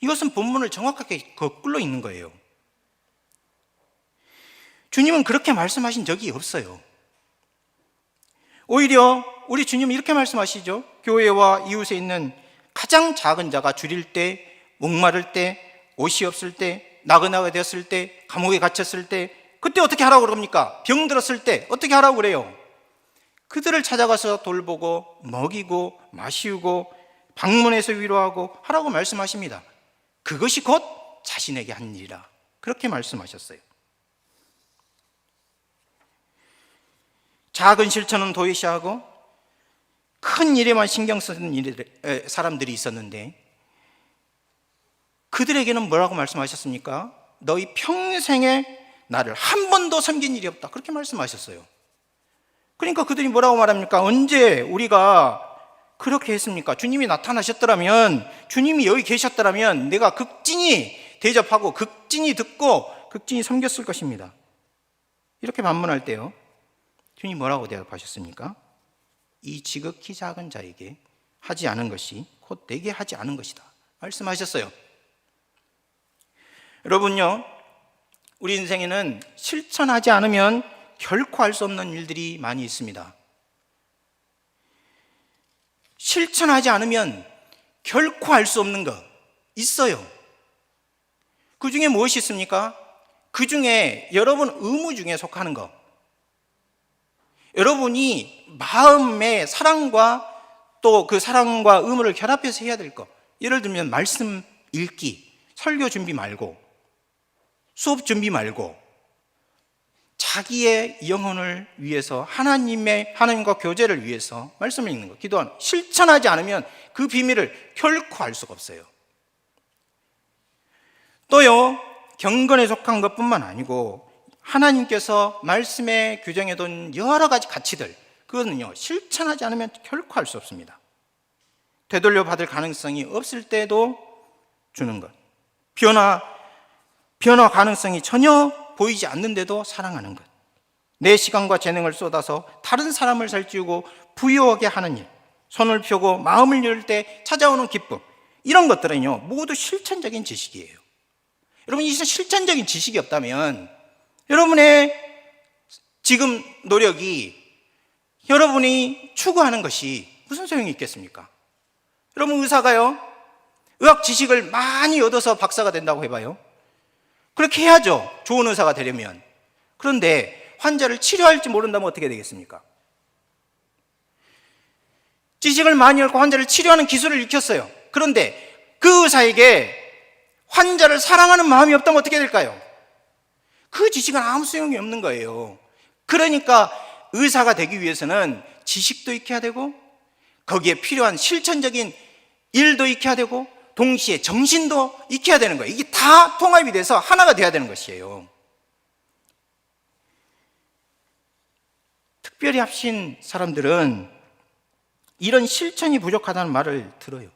이것은 본문을 정확하게 거꾸로 읽는 거예요. 주님은 그렇게 말씀하신 적이 없어요. 오히려 우리 주님은 이렇게 말씀하시죠. 교회와 이웃에 있는 가장 작은 자가 줄일 때, 목마를 때, 옷이 없을 때, 나그네가 되었을 때, 감옥에 갇혔을 때, 그때 어떻게 하라고 그럽니까? 병 들었을 때 어떻게 하라고 그래요? 그들을 찾아가서 돌보고 먹이고 마시우고 방문해서 위로하고 하라고 말씀하십니다. 그것이 곧 자신에게 한 일이라 그렇게 말씀하셨어요. 작은 실천은 도외시하고 큰 일에만 신경 쓰는 사람들이 있었는데, 그들에게는 뭐라고 말씀하셨습니까? 너희 평생에 나를 한 번도 섬긴 일이 없다, 그렇게 말씀하셨어요. 그러니까 그들이 뭐라고 말합니까? 언제 우리가 그렇게 했습니까? 주님이 나타나셨더라면, 주님이 여기 계셨더라면 내가 극진히 대접하고 극진히 듣고 극진히 섬겼을 것입니다. 이렇게 반문할 때요, 주님이 뭐라고 대답하셨습니까? 이 지극히 작은 자에게 하지 않은 것이 곧 내게 하지 않은 것이다 말씀하셨어요. 여러분요, 우리 인생에는 실천하지 않으면 결코 할 수 없는 일들이 많이 있습니다. 실천하지 않으면 결코 할 수 없는 거 있어요. 그 중에 무엇이 있습니까? 그 중에 여러분 의무 중에 속하는 거, 여러분이 마음의 사랑과 또 그 사랑과 의무를 결합해서 해야 될 거, 예를 들면 말씀 읽기, 설교 준비 말고, 수업 준비 말고, 자기의 영혼을 위해서 하나님과 교제를 위해서 말씀을 읽는 것, 기도하는 것, 실천하지 않으면 그 비밀을 결코 알 수가 없어요. 또요, 경건에 속한 것뿐만 아니고 하나님께서 말씀에 규정해둔 여러 가지 가치들, 그거는요 실천하지 않으면 결코 알 수 없습니다. 되돌려 받을 가능성이 없을 때도 주는 것, 변화 가능성이 전혀 보이지 않는데도 사랑하는 것, 내 시간과 재능을 쏟아서 다른 사람을 살찌우고 부유하게 하는 일, 손을 펴고 마음을 열 때 찾아오는 기쁨, 이런 것들은요 모두 실천적인 지식이에요. 여러분, 이 실천적인 지식이 없다면 여러분의 지금 노력이, 여러분이 추구하는 것이 무슨 소용이 있겠습니까? 여러분, 의사가요 의학 지식을 많이 얻어서 박사가 된다고 해봐요. 그렇게 해야죠, 좋은 의사가 되려면. 그런데 환자를 치료할지 모른다면 어떻게 되겠습니까? 지식을 많이 얻고 환자를 치료하는 기술을 익혔어요. 그런데 그 의사에게 환자를 사랑하는 마음이 없다면 어떻게 될까요? 그 지식은 아무 소용이 없는 거예요. 그러니까 의사가 되기 위해서는 지식도 익혀야 되고 거기에 필요한 실천적인 일도 익혀야 되고 동시에 정신도 익혀야 되는 거예요. 이게 다 통합이 돼서 하나가 돼야 되는 것이에요. 특별히 합신 사람들은 이런 실천이 부족하다는 말을 들어요.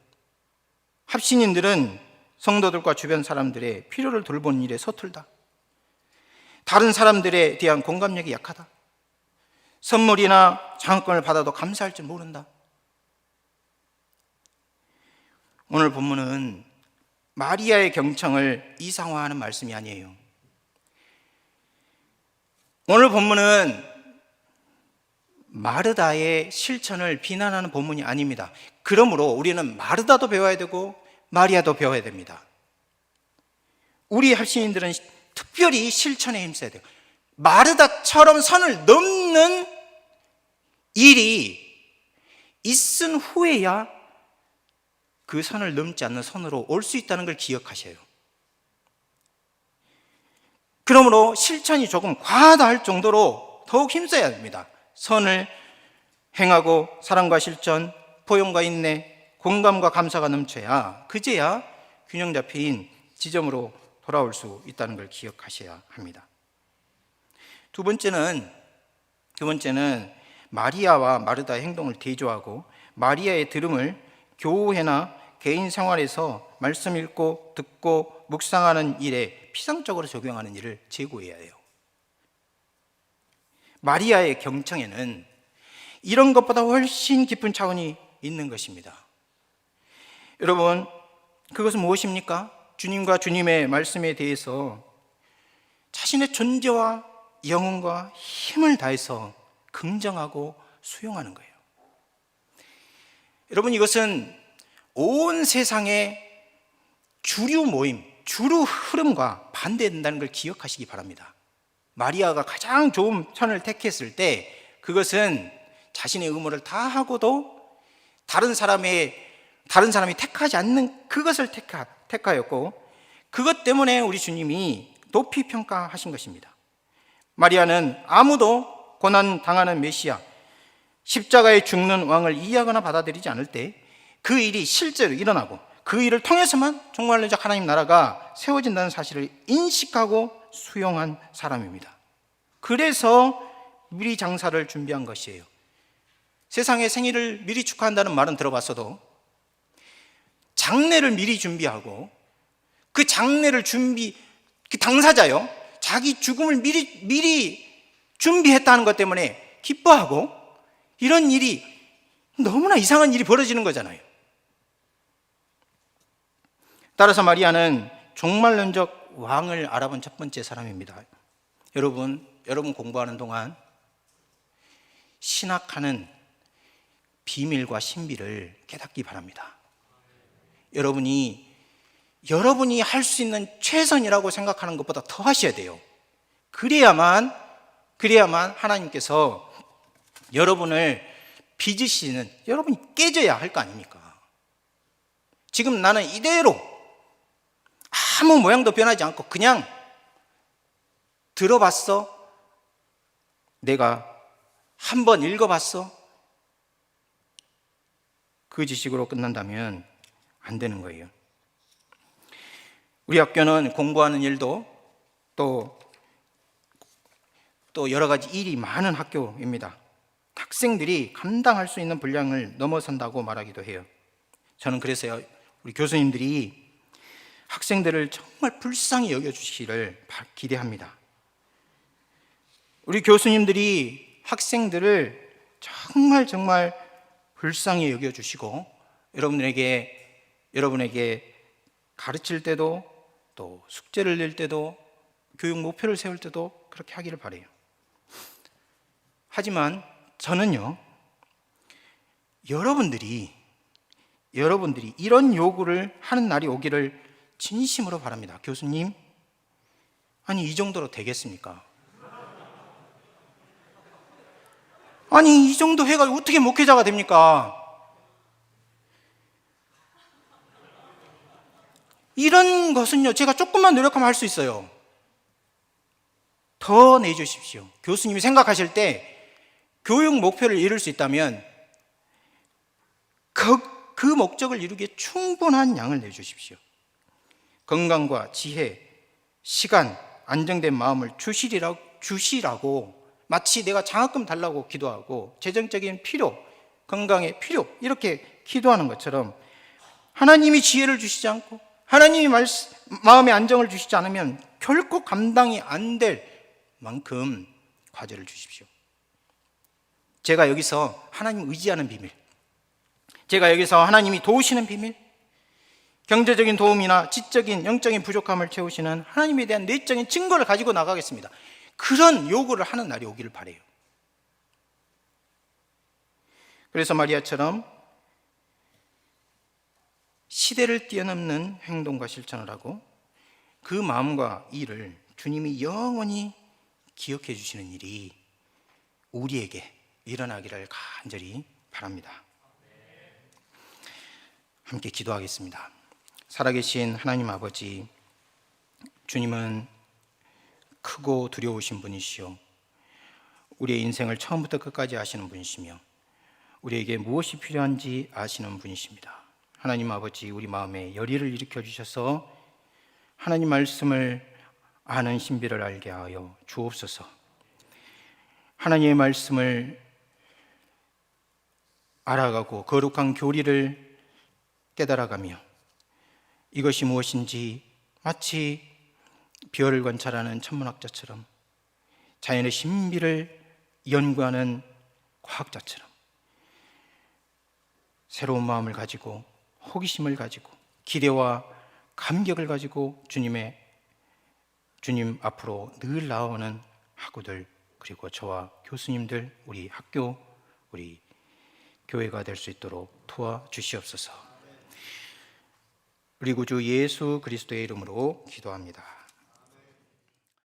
합신인들은 성도들과 주변 사람들의 필요를 돌보는 일에 서툴다, 다른 사람들에 대한 공감력이 약하다, 선물이나 장학금을 받아도 감사할 줄 모른다. 오늘 본문은 마리아의 경청을 이상화하는 말씀이 아니에요. 오늘 본문은 마르다의 실천을 비난하는 본문이 아닙니다. 그러므로 우리는 마르다도 배워야 되고 마리아도 배워야 됩니다. 우리 합신인들은 특별히 실천에 힘써야 돼요. 마르다처럼 선을 넘는 일이 있은 후에야 그 선을 넘지 않는 선으로 올 수 있다는 걸 기억하셔요. 그러므로 실천이 조금 과하다 할 정도로 더욱 힘써야 됩니다. 선을 행하고 사랑과 실천, 포용과 인내, 공감과 감사가 넘쳐야 그제야 균형 잡힌 지점으로 돌아올 수 있다는 걸 기억하셔야 합니다. 두 번째는 마리아와 마르다의 행동을 대조하고 마리아의 들음을 교회나 개인 생활에서 말씀 읽고 듣고 묵상하는 일에 피상적으로 적용하는 일을 제고해야 해요. 마리아의 경청에는 이런 것보다 훨씬 깊은 차원이 있는 것입니다. 여러분, 그것은 무엇입니까? 주님과 주님의 말씀에 대해서 자신의 존재와 영혼과 힘을 다해서 긍정하고 수용하는 거예요. 여러분, 이것은 온 세상의 주류 모임, 주류 흐름과 반대된다는 걸 기억하시기 바랍니다. 마리아가 가장 좋은 편을 택했을 때 그것은 자신의 의무를 다하고도 다른 사람이 택하지 않는 그것을 택하였고, 그것 때문에 우리 주님이 높이 평가하신 것입니다. 마리아는 아무도 고난당하는 메시아, 십자가에 죽는 왕을 이해하거나 받아들이지 않을 때 그 일이 실제로 일어나고 그 일을 통해서만 정말로 하나님 나라가 세워진다는 사실을 인식하고 수용한 사람입니다. 그래서 미리 장사를 준비한 것이에요. 세상의 생일을 미리 축하한다는 말은 들어봤어도 장례를 미리 준비하고 그 장례를 그 당사자요, 자기 죽음을 미리 준비했다는 것 때문에 기뻐하고, 이런 일이 너무나 이상한 일이 벌어지는 거잖아요. 따라서 마리아는 종말론적 왕을 알아본 첫 번째 사람입니다. 여러분 공부하는 동안 신학하는 비밀과 신비를 깨닫기 바랍니다. 여러분이 할 수 있는 최선이라고 생각하는 것보다 더 하셔야 돼요. 그래야만 하나님께서 여러분을 빚으시는, 여러분이 깨져야 할 거 아닙니까? 지금 나는 이대로 아무 모양도 변하지 않고 그냥 들어봤어, 내가 한 번 읽어봤어? 그 지식으로 끝난다면 안 되는 거예요. 우리 학교는 공부하는 일도 또 여러 가지 일이 많은 학교입니다. 학생들이 감당할 수 있는 분량을 넘어선다고 말하기도 해요. 저는 그래서요, 우리 교수님들이 학생들을 정말 불쌍히 여겨주시기를 기대합니다. 우리 교수님들이 학생들을 정말 불쌍히 여겨주시고 여러분에게 가르칠 때도 또 숙제를 낼 때도 교육 목표를 세울 때도 그렇게 하기를 바라요. 하지만 저는요, 여러분들이 이런 요구를 하는 날이 오기를 진심으로 바랍니다. 교수님, 아니 이 정도로 되겠습니까? 아니 이 정도 해가지고 어떻게 목회자가 됩니까? 이런 것은요, 제가 조금만 노력하면 할 수 있어요. 더 내주십시오. 교수님이 생각하실 때 교육 목표를 이룰 수 있다면 그 목적을 이루기에 충분한 양을 내주십시오. 건강과 지혜, 시간, 안정된 마음을 주시라고 마치 내가 장학금 달라고 기도하고 재정적인 필요, 건강의 필요 이렇게 기도하는 것처럼 하나님이 지혜를 주시지 않고 하나님이 마음의 안정을 주시지 않으면 결코 감당이 안 될 만큼 과제를 주십시오. 제가 여기서 하나님 의지하는 비밀, 제가 여기서 하나님이 도우시는 비밀, 경제적인 도움이나 지적인 영적인 부족함을 채우시는 하나님에 대한 내적인 증거를 가지고 나가겠습니다. 그런 요구를 하는 날이 오기를 바라요. 그래서 마리아처럼 시대를 뛰어넘는 행동과 실천을 하고 그 마음과 일을 주님이 영원히 기억해 주시는 일이 우리에게 일어나기를 간절히 바랍니다. 함께 기도하겠습니다. 살아계신 하나님 아버지, 주님은 크고 두려우신 분이시오. 우리의 인생을 처음부터 끝까지 아시는 분이시며 우리에게 무엇이 필요한지 아시는 분이십니다. 하나님 아버지, 우리 마음에 열의를 일으켜 주셔서 하나님 말씀을 아는 신비를 알게 하여 주옵소서. 하나님의 말씀을 알아가고 거룩한 교리를 깨달아가며 이것이 무엇인지 마치 별을 관찰하는 천문학자처럼 자연의 신비를 연구하는 과학자처럼 새로운 마음을 가지고 호기심을 가지고 기대와 감격을 가지고 주님 앞으로 늘 나오는 학우들, 그리고 저와 교수님들, 우리 학교, 우리 교회가 될 수 있도록 도와주시옵소서. 우리 구주 예수 그리스도의 이름으로 기도합니다.